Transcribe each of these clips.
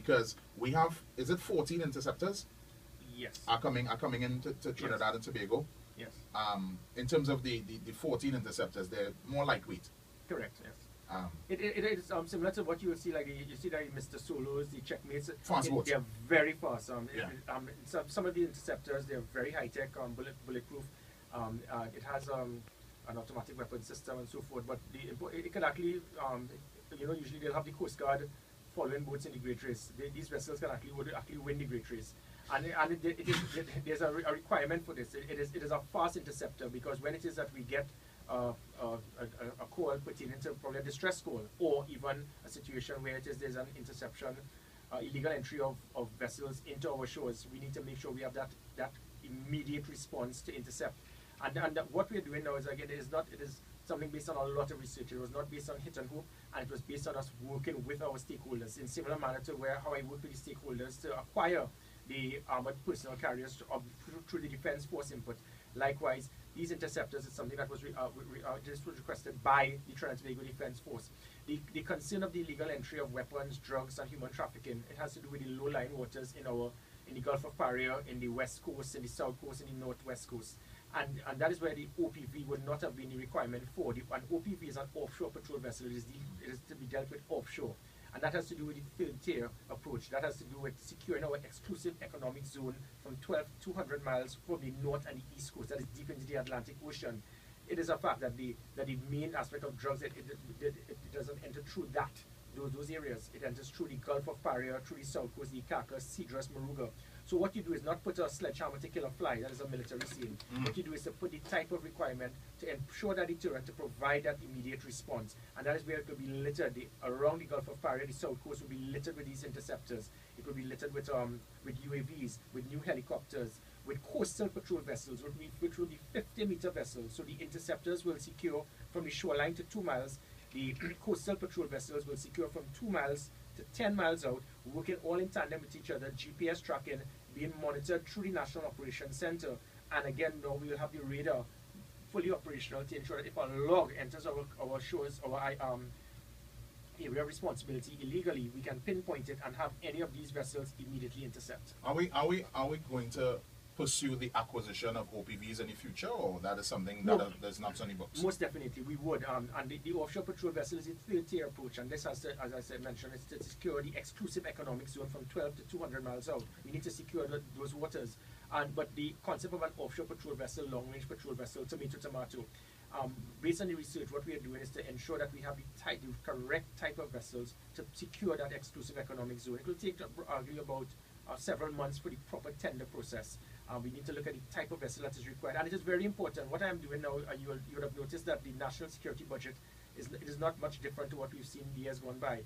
because we have, is it 14 interceptors Yes. are coming into to Trinidad and Tobago. Yes. In terms of the 14 interceptors, they're more lightweight. Correct. Yes. Um, It is similar to what you will see, like you see that Mr. Solos, the checkmates. Fast boats. They are very fast. Yeah. Some of the interceptors, they are very high tech, bulletproof. It has an automatic weapon system and so forth. But it can actually, usually they'll have the Coast Guard following boats in the Great Race. These vessels can actually win the Great Race. And there's a requirement for this. It is a fast interceptor, because when it is that we get a call pertaining to probably a distress call, or even a situation where there's an interception, illegal entry of vessels into our shores, we need to make sure we have that immediate response to intercept. And what we're doing now is, again, it is something based on a lot of research. It was not based on hit and hope, and it was based on us working with our stakeholders in similar manner to how I work with the stakeholders to acquire the armored personnel carriers through the Defence Force input. Likewise, these interceptors is something that was requested by the Trinidad and Tobago Defence Force. The concern of the illegal entry of weapons, drugs, and human trafficking, it has to do with the low-lying waters in the Gulf of Paria, in the west coast, in the south coast, in the northwest coast. And that is where the OPV would not have been the requirement for. An OPV is an offshore patrol vessel. It is to be dealt with offshore. And that has to do with the third tier approach. That has to do with securing our exclusive economic zone from 200 miles from the north and the east coast. That is deep into the Atlantic Ocean. It is a fact that the main aspect of drugs, it doesn't enter through those areas. It enters through the Gulf of Paria, through the south coast, the Carcass, Cedrus, Moruga. So what you do is not put a sledgehammer to kill a fly. That is a military scene. What you do is to put the type of requirement to ensure that deterrent, to provide that immediate response. And that is where it will be littered. Around the Gulf of Paria, the south coast will be littered with these interceptors. It will be littered with UAVs, with new helicopters, with coastal patrol vessels, which will be 50-meter vessels. So the interceptors will secure from the shoreline to 2 miles. The coastal patrol vessels will secure from 2 miles to 10 miles out, working all in tandem with each other, GPS tracking, being monitored through the National Operations Center. And again, now we will have the radar fully operational to ensure that if a log enters our shores, our area of responsibility illegally, we can pinpoint it and have any of these vessels immediately intercept. Are we going to pursue the acquisition of OPVs in the future, or that is something that's not on the books? Most definitely, we would. And the offshore patrol vessel is a third-tier approach, and this has to, as I said, mentioned, is to secure the exclusive economic zone from 12 to 200 miles out. We need to secure those waters. But the concept of an offshore patrol vessel, long-range patrol vessel, tomato, based on the research, what we are doing is to ensure that we have the correct type of vessels to secure that exclusive economic zone. It will take arguably about several months for the proper tender process. We need to look at the type of vessel that is required, and it is very important. What I am doing now, you would have noticed that the national security budget is not much different to what we've seen in years gone by.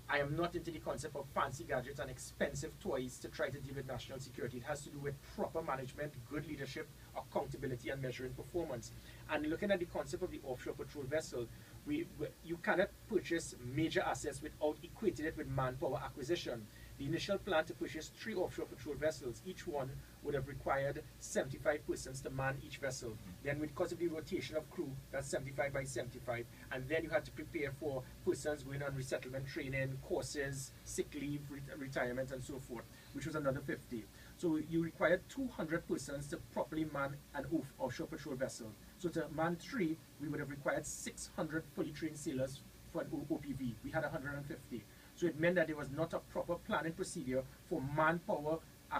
I am not into the concept of fancy gadgets and expensive toys to try to deal with national security. It has to do with proper management, good leadership, accountability, and measuring performance. And looking at the concept of the offshore patrol vessel, you cannot purchase major assets without equating it with manpower acquisition. The initial plan to purchase 3 offshore patrol vessels, each one would have required 75 persons to man each vessel. Then because of the rotation of crew, that's 75 by 75, and then you had to prepare for persons going on resettlement training, courses, sick leave, retirement, and so forth, which was another 50. So you required 200 persons to properly man an offshore patrol vessel. So to man 3, we would have required 600 fully trained sailors for an OPV. We had 150. So it meant that there was not a proper planning procedure for manpower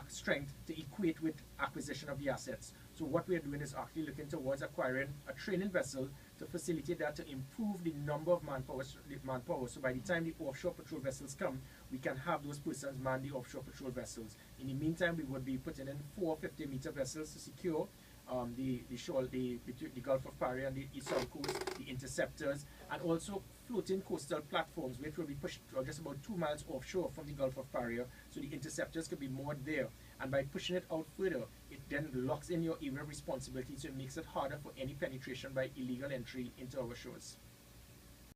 strength to equate with acquisition of the assets. So what we are doing is actually looking towards acquiring a training vessel to facilitate that, to improve the number of manpower. So by the time the offshore patrol vessels come, we can have those persons man the offshore patrol vessels. In the meantime, we would be putting in 4 50-meter vessels to secure the Gulf of Paria and the East South Coast, the interceptors, and also floating coastal platforms, which will be pushed just about 2 miles offshore from the Gulf of Paria, so the interceptors can be moored there. And by pushing it out further, it then locks in your area of responsibility, so it makes it harder for any penetration by illegal entry into our shores.